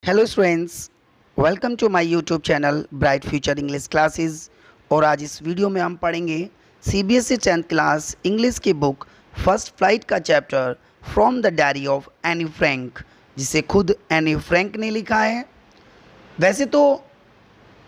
Hello students, welcome to my YouTube channel bright future English classes. और आज इस video में हम पढ़ेंगे सीबीएसई 10th क्लास इंग्लिश की बुक फर्स्ट फ्लाइट का chapter from the diary of Anne Frank, जिसे खुद एनी फ्रैंक ने लिखा है। वैसे तो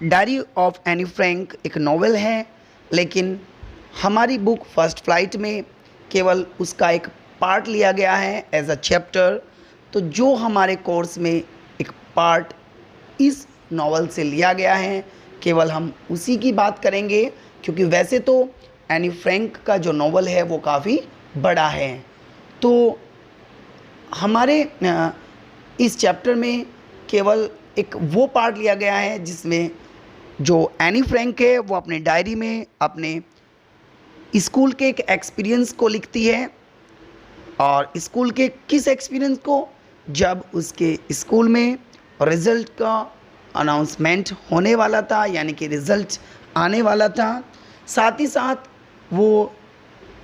डायरी ऑफ एनी फ्रैंक एक नॉवेल है, लेकिन हमारी बुक फर्स्ट फ्लाइट में केवल उसका एक पार्ट लिया गया है एज अ चैप्टर। तो जो हमारे कोर्स में एक पार्ट इस नॉवल से लिया गया है, केवल हम उसी की बात करेंगे, क्योंकि वैसे तो एनी फ्रैंक का जो नॉवल है वो काफ़ी बड़ा है। तो हमारे इस चैप्टर में केवल एक वो पार्ट लिया गया है जिसमें जो एनी फ्रैंक है वो अपने डायरी में अपने स्कूल के एक एक्सपीरियंस को लिखती है। और स्कूल के किस एक्सपीरियंस को? जब उसके स्कूल में रिज़ल्ट का अनाउंसमेंट होने वाला था, यानी कि रिज़ल्ट आने वाला था। साथ ही साथ वो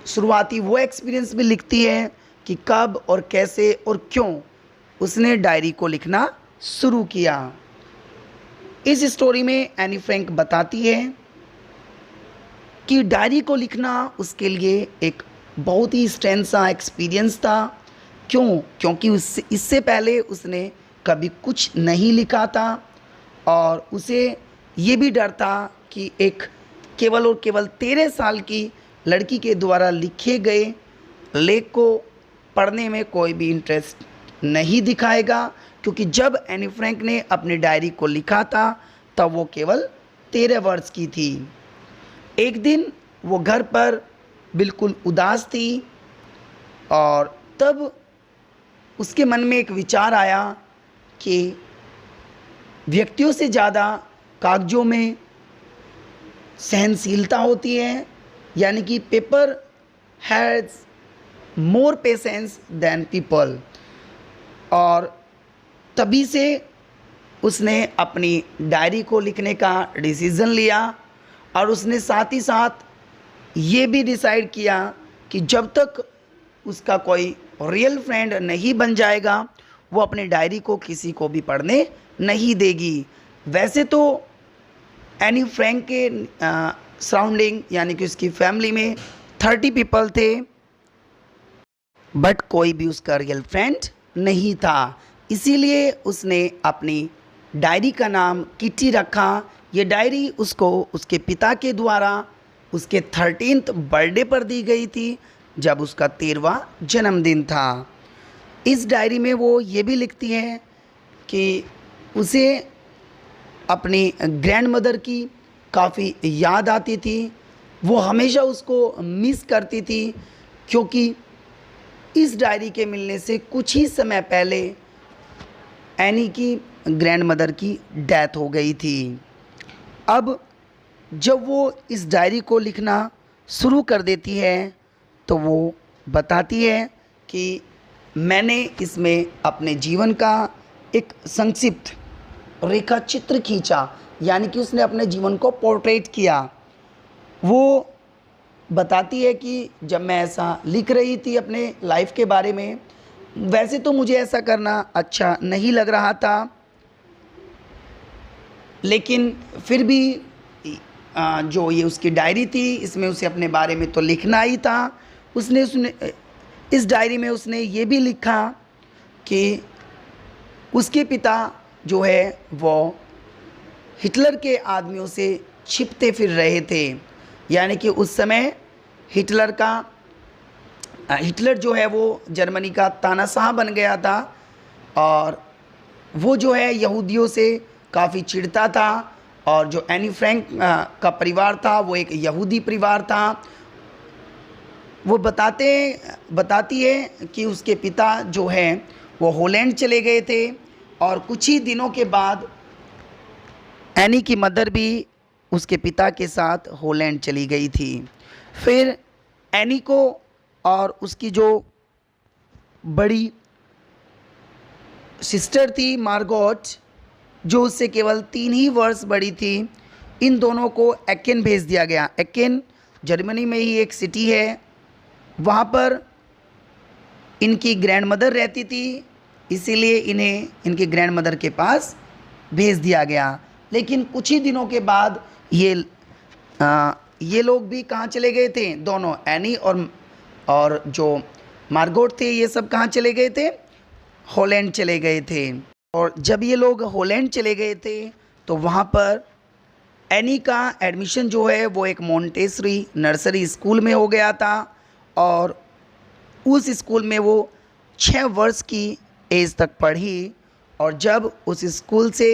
शुरुआती वो एक्सपीरियंस भी लिखती है कि कब और कैसे और क्यों उसने डायरी को लिखना शुरू किया। इस स्टोरी में एनी फ्रैंक बताती है कि डायरी को लिखना उसके लिए एक बहुत ही स्ट्रेंथ सा एक्सपीरियंस था। क्यों? क्योंकि इससे पहले उसने कभी कुछ नहीं लिखा था और उसे ये भी डर था कि एक केवल और केवल 13 साल की लड़की के द्वारा लिखे गए लेख को पढ़ने में कोई भी इंटरेस्ट नहीं दिखाएगा, क्योंकि जब एनी फ्रैंक ने अपनी डायरी को लिखा था तब वो केवल 13 वर्ष की थी। एक दिन वो घर पर बिल्कुल उदास थी और तब उसके मन में एक विचार आया कि व्यक्तियों से ज़्यादा कागज़ों में सहनशीलता होती है, यानी कि paper has more patience than people. और तभी से उसने अपनी डायरी को लिखने का डिसीज़न लिया और उसने साथ ही साथ ये भी डिसाइड किया कि जब तक उसका कोई रियल फ्रेंड नहीं बन जाएगा वो अपने डायरी को किसी को भी पढ़ने नहीं देगी। वैसे तो एनी फ्रैंक के सराउंडिंग, यानी कि उसकी फैमिली में 30 पीपल थे, बट कोई भी उसका रियल फ्रेंड नहीं था। इसीलिए उसने अपनी डायरी का नाम किटी रखा। ये डायरी उसको उसके पिता के द्वारा उसके 13th बर्थडे पर दी गई थी, जब उसका 13वां जन्मदिन था। इस डायरी में वो ये भी लिखती है कि उसे अपनी ग्रैंड मदर की काफ़ी याद आती थी, वो हमेशा उसको मिस करती थी, क्योंकि इस डायरी के मिलने से कुछ ही समय पहले एनी की ग्रैंड मदर की डेथ हो गई थी। अब जब वो इस डायरी को लिखना शुरू कर देती है तो वो बताती है कि मैंने इसमें अपने जीवन का एक संक्षिप्त रेखा चित्र खींचा, यानी कि उसने अपने जीवन को पोर्ट्रेट किया। वो बताती है कि जब मैं ऐसा लिख रही थी अपने लाइफ के बारे में, वैसे तो मुझे ऐसा करना अच्छा नहीं लग रहा था, लेकिन फिर भी जो ये उसकी डायरी थी इसमें उसे अपने बारे में तो लिखना ही था। उसने इस डायरी में उसने ये भी लिखा कि उसके पिता जो है वो हिटलर के आदमियों से छिपते फिर रहे थे, यानी कि उस समय हिटलर जो है वो जर्मनी का तानाशाह बन गया था और वो जो है यहूदियों से काफ़ी चिढ़ता था। और जो एनी फ्रैंक का परिवार था वो एक यहूदी परिवार था। वो बताती है कि उसके पिता जो हैं वो हॉलैंड चले गए थे और कुछ ही दिनों के बाद एनी की मदर भी उसके पिता के साथ हॉलैंड चली गई थी। फिर एनी को और उसकी जो बड़ी सिस्टर थी मार्गोट, जो उससे केवल 3 ही वर्ष बड़ी थी, इन दोनों को एकेन भेज दिया गया। एकेन जर्मनी में ही एक सिटी है, वहाँ पर इनकी ग्रैंड मदर रहती थी इसीलिए इन्हें इनके ग्रैंड मदर के पास भेज दिया गया। लेकिन कुछ ही दिनों के बाद ये लोग भी कहाँ चले गए थे, दोनों एनी और जो मार्गोट थे, ये सब कहाँ चले गए थे, हॉलैंड चले गए थे। और जब ये लोग हॉलैंड चले गए थे तो वहाँ पर एनी का एडमिशन जो है वो एक मॉन्टेसरी नर्सरी स्कूल में हो गया था और उस स्कूल में वो 6 वर्ष की एज तक पढ़ी। और जब उस स्कूल से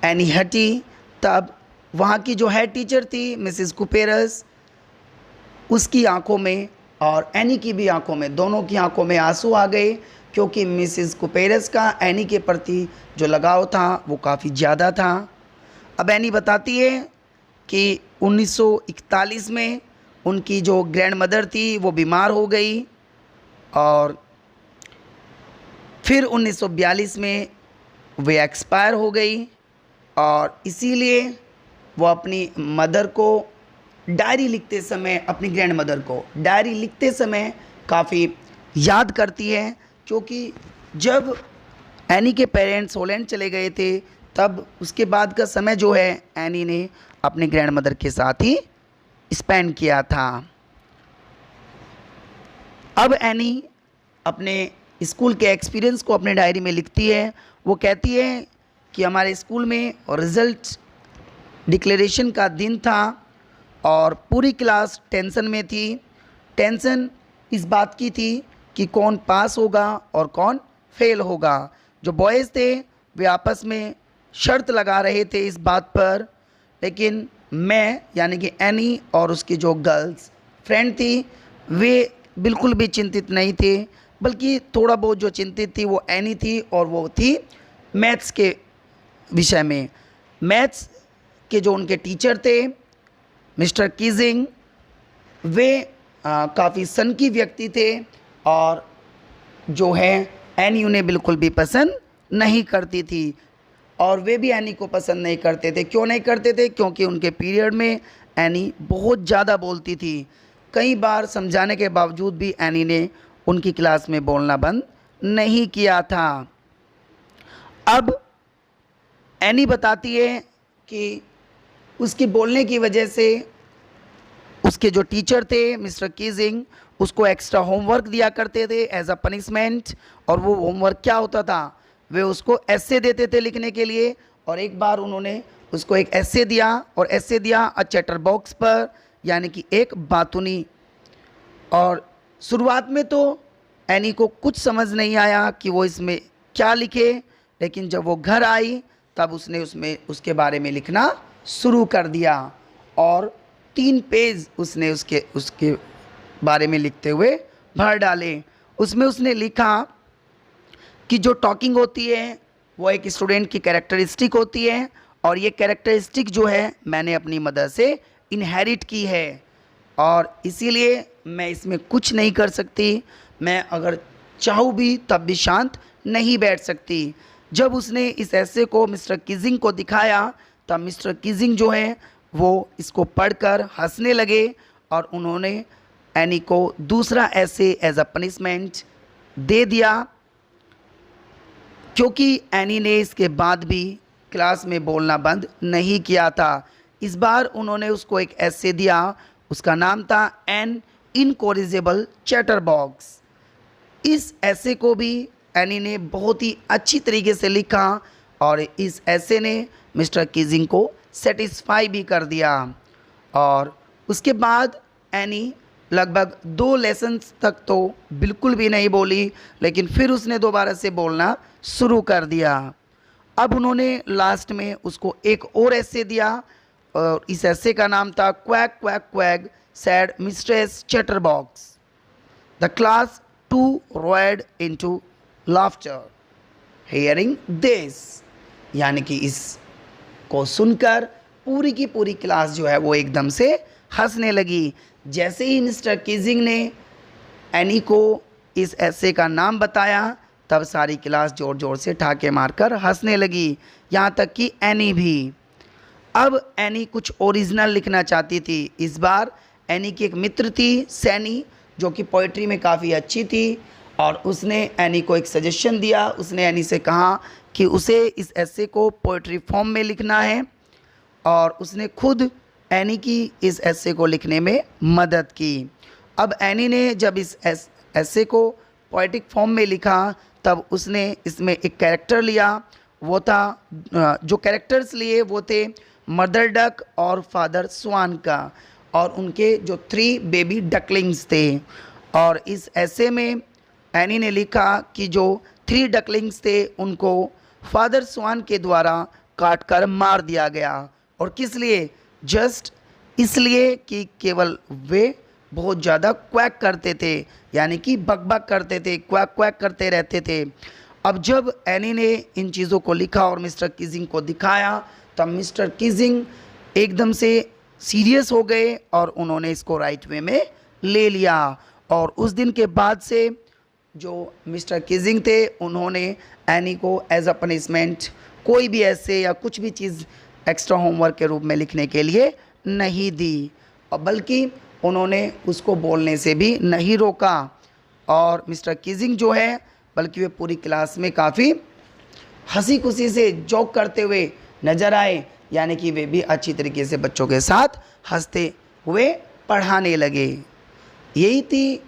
एनी हटी तब वहाँ की जो हेड टीचर थी मिसेस कुपेरस, उसकी आंखों में और एनी की भी आंखों में, दोनों की आंखों में आंसू आ गए, क्योंकि मिसेस कुपेरस का एनी के प्रति जो लगाव था वो काफ़ी ज़्यादा था। अब एनी बताती है कि 1941 में उनकी जो ग्रैंड मदर थी वो बीमार हो गई और फिर 1942 में वे एक्सपायर हो गई और इसीलिए वो अपनी मदर को डायरी लिखते समय, अपनी ग्रैंड मदर को डायरी लिखते समय काफ़ी याद करती है, क्योंकि जब एनी के पेरेंट्स हॉलैंड चले गए थे तब उसके बाद का समय जो है एनी ने अपने ग्रैंड मदर के साथ ही स्पेंड किया था। अब एनी अपने स्कूल के एक्सपीरियंस को अपने डायरी में लिखती है। वो कहती है कि हमारे स्कूल में रिज़ल्ट डिक्लेरेशन का दिन था और पूरी क्लास टेंशन में थी। टेंशन इस बात की थी कि कौन पास होगा और कौन फेल होगा। जो बॉयज़ थे वे आपस में शर्त लगा रहे थे इस बात पर, लेकिन मैं यानी कि एनी और उसकी जो गर्ल्स फ्रेंड थी वे बिल्कुल भी चिंतित नहीं थे, बल्कि थोड़ा बहुत जो चिंतित थी वो एनी थी और वो थी मैथ्स के विषय में। मैथ्स के जो उनके टीचर थे मिस्टर कीजिंग, वे काफ़ी सनकी व्यक्ति थे और जो है एनी उन्हें बिल्कुल भी पसंद नहीं करती थी और वे भी एनी को पसंद नहीं करते थे। क्यों नहीं करते थे? क्योंकि उनके पीरियड में एनी बहुत ज़्यादा बोलती थी। कई बार समझाने के बावजूद भी एनी ने उनकी क्लास में बोलना बंद नहीं किया था। अब एनी बताती है कि उसके बोलने की वजह से उसके जो टीचर थे मिस्टर कीजिंग उसको एक्स्ट्रा होमवर्क दिया करते थे एज अ पनिशमेंट। और वो होमवर्क क्या होता था, वे उसको एस्से देते थे लिखने के लिए। और एक बार उन्होंने उसको एक एस्से दिया और एस्से दिया चैटर बॉक्स पर, यानी कि एक बातुनी। और शुरुआत में तो एनी को कुछ समझ नहीं आया कि वो इसमें क्या लिखे, लेकिन जब वो घर आई तब उसने उसमें उसके बारे में लिखना शुरू कर दिया और 3 पेज उसने उसके बारे में लिखते हुए भर डाले। उसमें उसने लिखा कि जो टॉकिंग होती है वो एक स्टूडेंट की कैरेक्टरिस्टिक होती है और ये कैरेक्टरिस्टिक जो है मैंने अपनी मदर से इनहेरिट की है और इसीलिए मैं इसमें कुछ नहीं कर सकती। मैं अगर चाहूँ भी तब भी शांत नहीं बैठ सकती। जब उसने इस ऐसे को मिस्टर कीजिंग को दिखाया तब मिस्टर कीजिंग जो है वो इसको पढ़कर हंसने लगे और उन्होंने एनी को दूसरा ऐसे एज अ पनिशमेंट दे दिया, क्योंकि एनी ने इसके बाद भी क्लास में बोलना बंद नहीं किया था। इस बार उन्होंने उसको एक ऐसे दिया, उसका नाम था एन इनकोरिजेबल चैटर बॉक्स। इस ऐसे को भी एनी ने बहुत ही अच्छी तरीके से लिखा और इस ऐसे ने मिस्टर कीजिंग को सेटिस्फाई भी कर दिया। और उसके बाद एनी लगभग 2 लेसन्स तक तो बिल्कुल भी नहीं बोली, लेकिन फिर उसने दोबारा से बोलना शुरू कर दिया। अब उन्होंने लास्ट में उसको एक और ऐसे दिया और इस ऐसे का नाम था quack quack quack said mistress chatterbox. The class too roared into laughter hearing this, यानी कि इसको सुनकर पूरी की पूरी क्लास जो है वो एकदम से हंसने लगी। जैसे ही मिस्टर कीजिंग ने एनी को इस ऐसे का नाम बताया तब सारी क्लास ज़ोर ज़ोर से ठाके मारकर हंसने लगी, यहाँ तक कि एनी भी। अब एनी कुछ ओरिजिनल लिखना चाहती थी। इस बार एनी की एक मित्र थी सैनी, जो कि पोइट्री में काफ़ी अच्छी थी और उसने एनी को एक सजेशन दिया। उसने एनी से कहा कि उसे इस एसे को पोइट्री फॉर्म में लिखना है और उसने खुद एनी की इस एसे को लिखने में मदद की। अब एनी ने जब इस एसे को पोएटिक फॉर्म में लिखा तब उसने इसमें एक कैरेक्टर लिया। वो था जो कैरेक्टर्स लिए वो थे मदर डक और फादर स्वान का, और उनके जो 3 बेबी डकलिंग्स थे। और इस ऐसे में एनी ने लिखा कि जो 3 डकलिंग्स थे उनको फादर स्वान के द्वारा काट कर मार दिया गया। और किस लिए? जस्ट इसलिए कि केवल वे बहुत ज़्यादा क्वैक करते थे, यानी कि बकबक करते थे, क्वैक क्वैक करते रहते थे। अब जब एनी ने इन चीज़ों को लिखा और मिस्टर किजिंग को दिखाया तब मिस्टर किजिंग एकदम से सीरियस हो गए और उन्होंने इसको राइट वे में ले लिया। और उस दिन के बाद से जो मिस्टर किजिंग थे उन्होंने एनी को एज अ पनिशमेंट कोई भी ऐसे या कुछ भी चीज़ एक्स्ट्रा होमवर्क के रूप में लिखने के लिए नहीं दी, और बल्कि उन्होंने उसको बोलने से भी नहीं रोका। और मिस्टर किजिंग जो है बल्कि वे पूरी क्लास में काफ़ी हंसी खुशी से जोक करते हुए नज़र आए, यानी कि वे भी अच्छी तरीके से बच्चों के साथ हंसते हुए पढ़ाने लगे। यही थी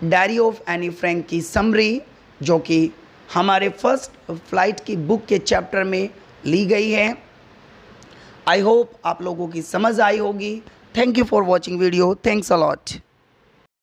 डायरी ऑफ एनी फ्रैंक की समरी, जो कि हमारे फर्स्ट फ्लाइट की बुक के चैप्टर में ली गई है। आई होप आप लोगों की समझ आई होगी। Thank you for watching video. Thanks a lot.